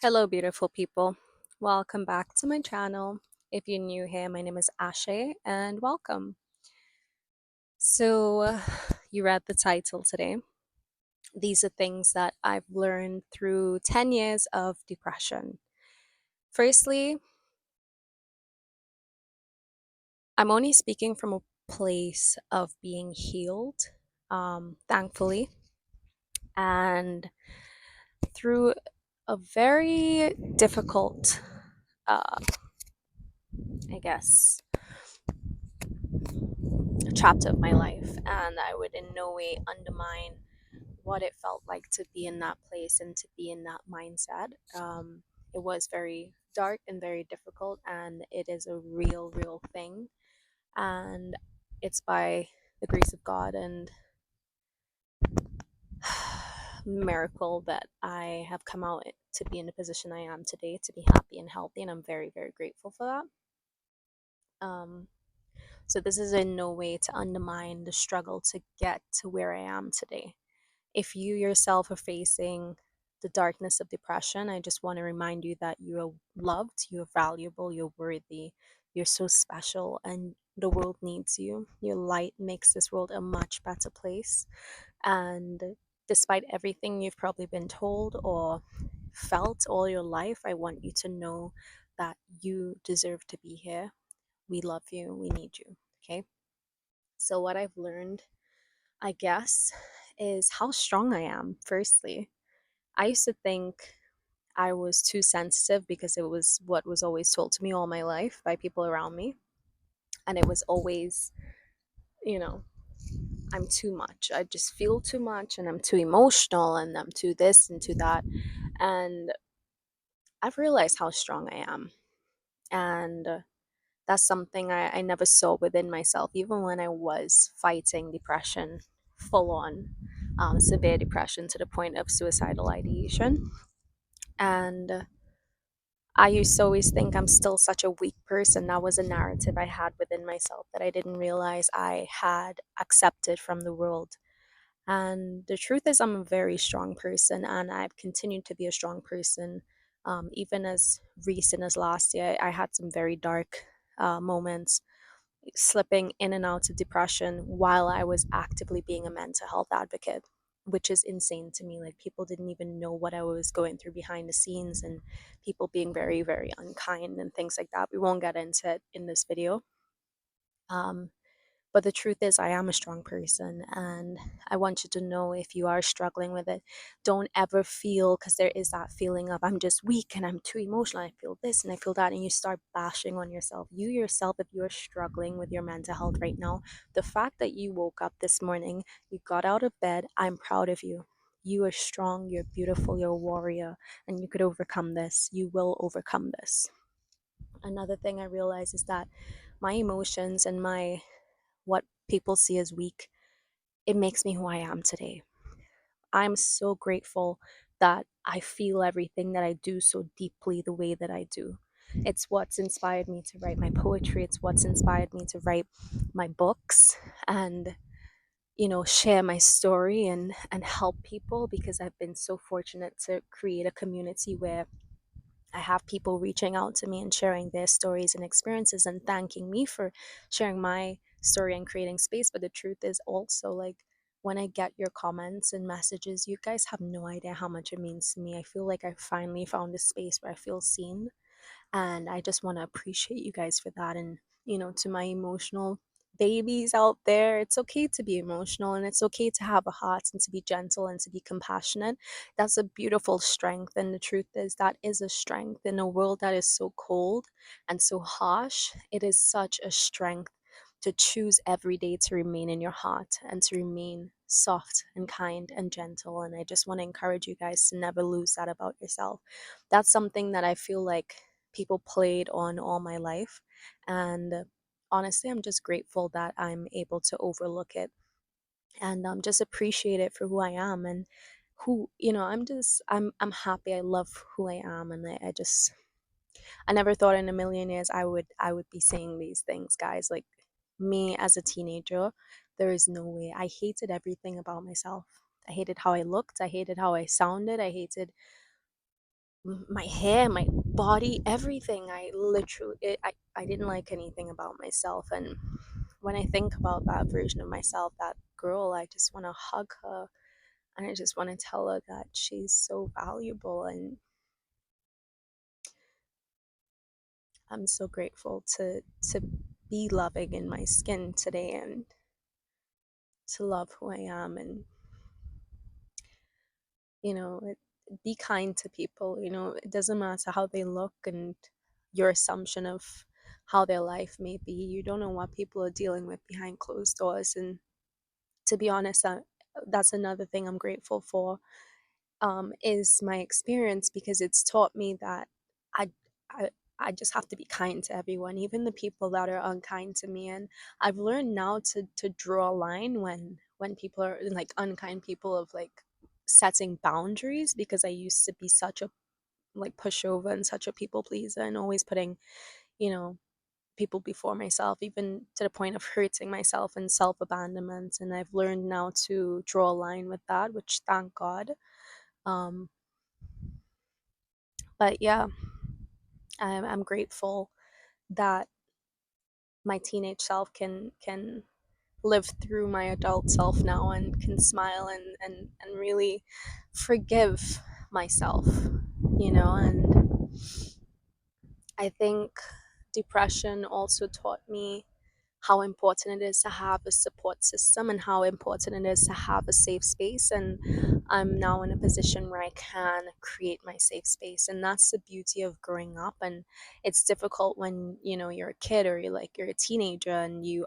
Hello, beautiful people. Welcome back to my channel. If you're new here, my name is Ashe and welcome. So, you read the title today. These are things that I've learned through 10 years of depression. Firstly, I'm only speaking from a place of being healed, thankfully, and through a very difficult, uh, I guess, chapter of my life, and I would in no way undermine what it felt like to be in that place and to be in that mindset. It was very dark and very difficult, and it is a real thing. And it's by the grace of God and miracle that I have come out to be in the position I am today, to be happy and healthy, and I'm very grateful for that. So this is in no way to undermine the struggle to get to where I am today. If you yourself are facing the darkness of depression, I just want to remind you that you are loved, you're valuable, you're worthy, you're so special, and the world needs you. Your light makes this world a much better place. And despite everything you've probably been told or felt all your life, I want you to know that you deserve to be here. We love you, we need you. Okay. So, what I've learned, I guess, is how strong I am, firstly. I used to think I was too sensitive because it was what was always told to me all my life by people around me. And it was always, you know, I'm too much. I just feel too much and I'm too emotional and I'm too this and too that. And I've realized how strong I am. And that's something I never saw within myself, even when I was fighting depression full on, severe depression to the point of suicidal ideation. And I used to always think I'm still such a weak person. That was a narrative I had within myself that I didn't realize I had accepted from the world. And the truth is, I'm a very strong person, and I've continued to be a strong person. Even as recent as last year, I had some very dark moments, slipping in and out of depression while I was actively being a mental health advocate, which is insane to me. Like, people didn't even know what I was going through behind the scenes, and people being very unkind and things like that. We won't get into it in this video. Um, but the truth is, I am a strong person, and I want you to know, if you are struggling with it, don't ever feel, because there is that feeling of I'm just weak and I'm too emotional. I feel this and I feel that, and you start bashing on yourself. You yourself, if you're struggling with your mental health right now, the fact that you woke up this morning, you got out of bed, I'm proud of you. You are strong, you're beautiful, you're a warrior, and you could overcome this. You will overcome this. Another thing I realize is that my emotions and my what people see as weak, it makes me who I am today. I'm so grateful that I feel everything that I do so deeply the way that I do. It's what's inspired me to write my poetry. It's what's inspired me to write my books and, share my story and help people, because I've been so fortunate to create a community where I have people reaching out to me and sharing their stories and experiences and thanking me for sharing my story and creating space. But the truth is also, like, when I get your comments and messages, you guys have no idea how much it means to me. I feel like I finally found a space where I feel seen, and I just want to appreciate you guys for that. And, to my emotional babies out there, it's okay to be emotional, and it's okay to have a heart and to be gentle and to be compassionate. That's a beautiful strength. And the truth is, that is a strength in a world that is so cold and so harsh. It is such a strength to choose every day to remain in your heart and to remain soft and kind and gentle. And I just want to encourage you guys to never lose that about yourself. That's something that I feel like people played on all my life. And honestly, I'm just grateful that I'm able to overlook it and just appreciate it for who I am, and who, I'm happy. I love who I am. And I never thought in a million years I would be saying these things, guys. Like, me as a teenager, there is no way. I hated everything about myself. I hated how I looked. I hated how I sounded. I hated my hair, my body, everything. I didn't like anything about myself. And when I think about that version of myself, that girl, I just want to hug her, and I just want to tell her that she's so valuable. And I'm so grateful to be loving in my skin today, and to love who I am. And you know it, be kind to people. It doesn't matter how they look and your assumption of how their life may be. You don't know what people are dealing with behind closed doors. And to be honest, that's another thing I'm grateful for, is my experience, because it's taught me that I, I I just have to be kind to everyone, even the people that are unkind to me. And I've learned now to draw a line when people are like unkind people, of like setting boundaries, because I used to be such a like pushover and such a people pleaser, and always putting, you know, people before myself, even to the point of hurting myself and self abandonment. And I've learned now to draw a line with that, which thank God. Um, but yeah, I'm grateful that my teenage self can live through my adult self now, and can smile and really forgive myself, and I think depression also taught me how important it is to have a support system, and how important it is to have a safe space. And I'm now in a position where I can create my safe space. And that's the beauty of growing up. And it's difficult when, you're a kid, or you're a teenager, and you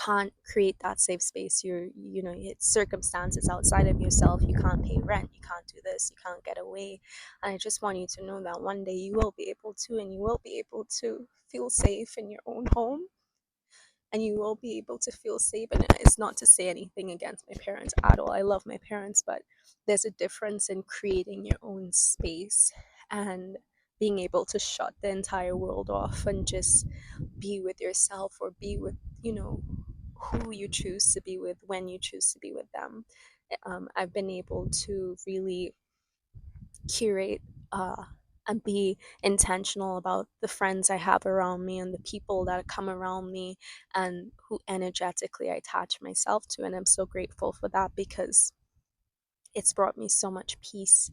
can't create that safe space. It's circumstances outside of yourself. You can't pay rent, you can't do this, you can't get away. And I just want you to know that one day you will be able to, and you will be able to feel safe in your own home, and you will be able to feel safe. And it's not to say anything against my parents at all. I love my parents, but there's a difference in creating your own space, and being able to shut the entire world off, and just be with yourself, or be with, you know, who you choose to be with, when you choose to be with them. I've been able to really curate, and be intentional about the friends I have around me, and the people that come around me, and who energetically I attach myself to. And I'm so grateful for that, because it's brought me so much peace.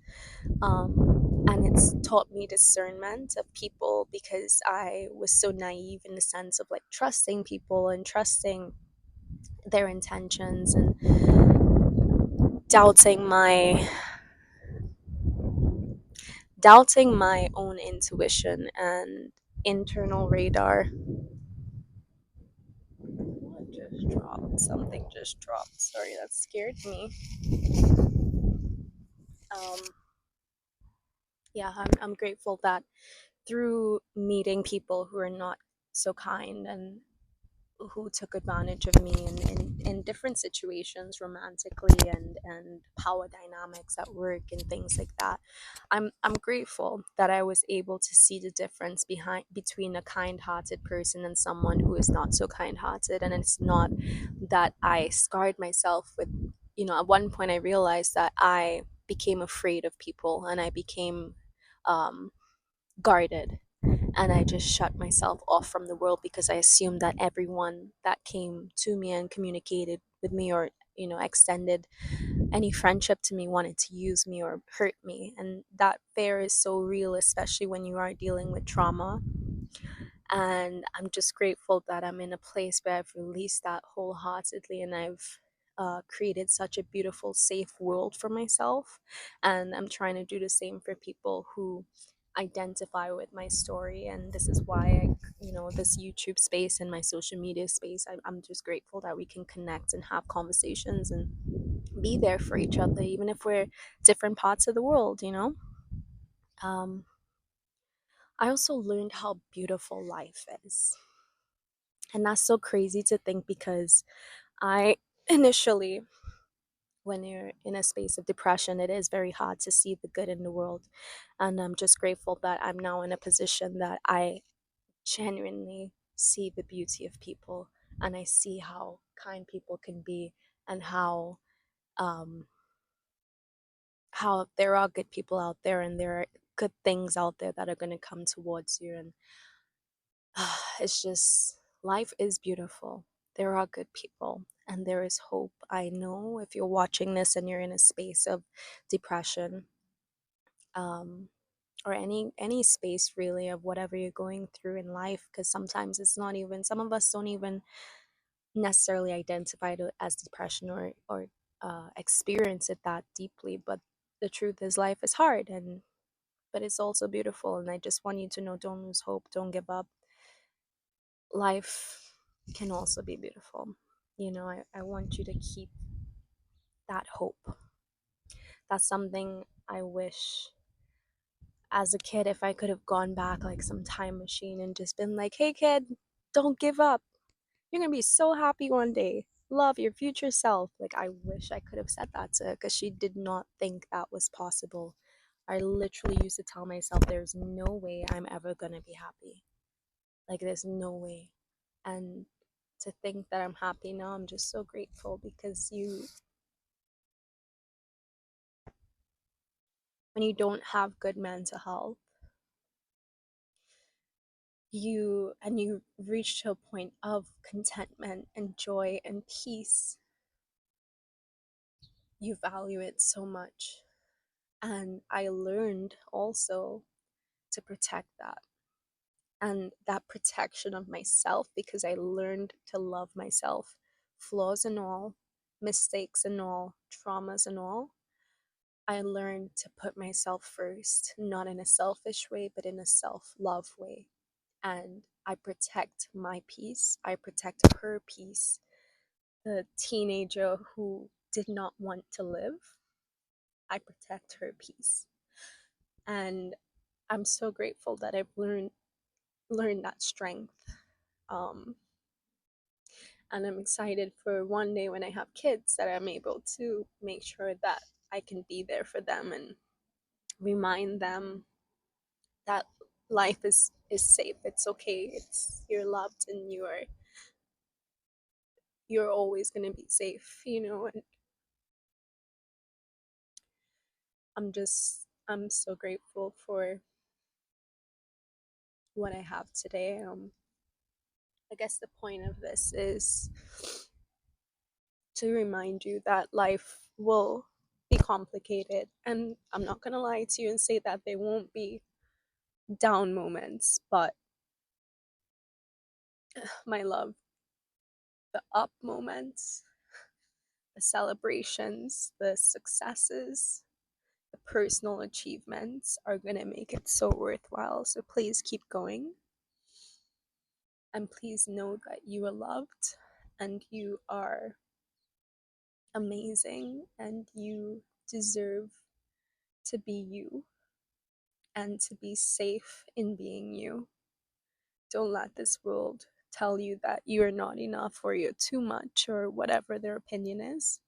And it's taught me discernment of people, because I was so naive in the sense of like trusting people and trusting their intentions, and doubting my own intuition and internal radar. What just dropped? Something just dropped. Sorry, that scared me. Um, yeah, I'm grateful that through meeting people who are not so kind, and who took advantage of me in different situations, romantically, and power dynamics at work and things like that. I'm grateful that I was able to see the difference between a kind-hearted person and someone who is not so kind-hearted. And it's not that I scarred myself with, at one point I realized that I became afraid of people, and I became um, guarded, and I just shut myself off from the world, because I assumed that everyone that came to me and communicated with me, or extended any friendship to me, wanted to use me or hurt me. And that fear is so real, especially when you are dealing with trauma. And I'm just grateful that I'm in a place where I've released that wholeheartedly, and I've created such a beautiful, safe world for myself. And I'm trying to do the same for people who identify with my story. And this is why this YouTube space and my social media space, I'm just grateful that we can connect and have conversations and be there for each other, even if we're different parts of the world. um, I also learned how beautiful life is. And that's so crazy to think, because I initially, when you're in a space of depression, it is very hard to see the good in the world. And I'm just grateful that I'm now in a position that I genuinely see the beauty of people, and I see how kind people can be, and um, how there are good people out there and there are good things out there that are going to come towards you. And it's just, life is beautiful. There are good people and there is hope. I know if you're watching this and you're in a space of depression, um, or any space really of whatever you're going through in life, because sometimes it's not even, some of us don't even necessarily identify it as depression or experience it that deeply. But the truth is, life is hard, and but it's also beautiful. And I just want you to know, don't lose hope, don't give up. Life can also be beautiful. I want you to keep that hope. That's something I wish as a kid, if I could have gone back like some time machine and just been like, hey kid, don't give up. You're gonna be so happy one day. Love your future self. Like, I wish I could have said that to her because she did not think that was possible. I literally used to tell myself, there's no way I'm ever gonna be happy. Like, there's no way. And to think that I'm happy now, I'm just so grateful because when you don't have good mental health, you reach to a point of contentment and joy and peace, you value it so much. And I learned also to protect that, and that protection of myself, because I learned to love myself, flaws and all, mistakes and all, traumas and all. I learned to put myself first, not in a selfish way, but in a self love way. And I protect my peace, I protect her peace. The teenager who did not want to live, I protect her peace. And I'm so grateful that I've learned that strength. Um, and I'm excited for one day when I have kids that I'm able to make sure that I can be there for them and remind them that life is safe. It's okay. It's, you're loved, and you're always gonna be safe. And I'm so grateful for what I have today. I guess the point of this is to remind you that life will be complicated, and I'm not gonna lie to you and say that there won't be down moments, but my love, the up moments, the celebrations, the successes, the personal achievements are gonna make it so worthwhile. So please keep going, and please know that you are loved and you are amazing and you deserve to be you and to be safe in being you. Don't let this world tell you that you're not enough or you're too much or whatever their opinion is.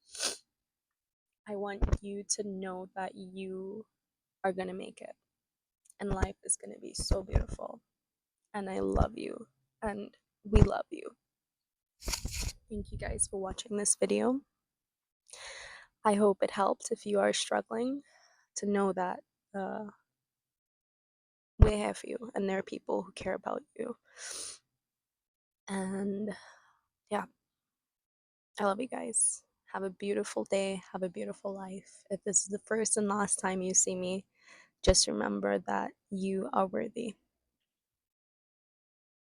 I want you to know that you are going to make it, and life is going to be so beautiful. And I love you, and we love you. Thank you guys for watching this video. I hope it helped if you are struggling to know that we're here for you and there are people who care about you. And yeah, I love you guys. Have a beautiful day. Have a beautiful life. If this is the first and last time you see me, just remember that you are worthy.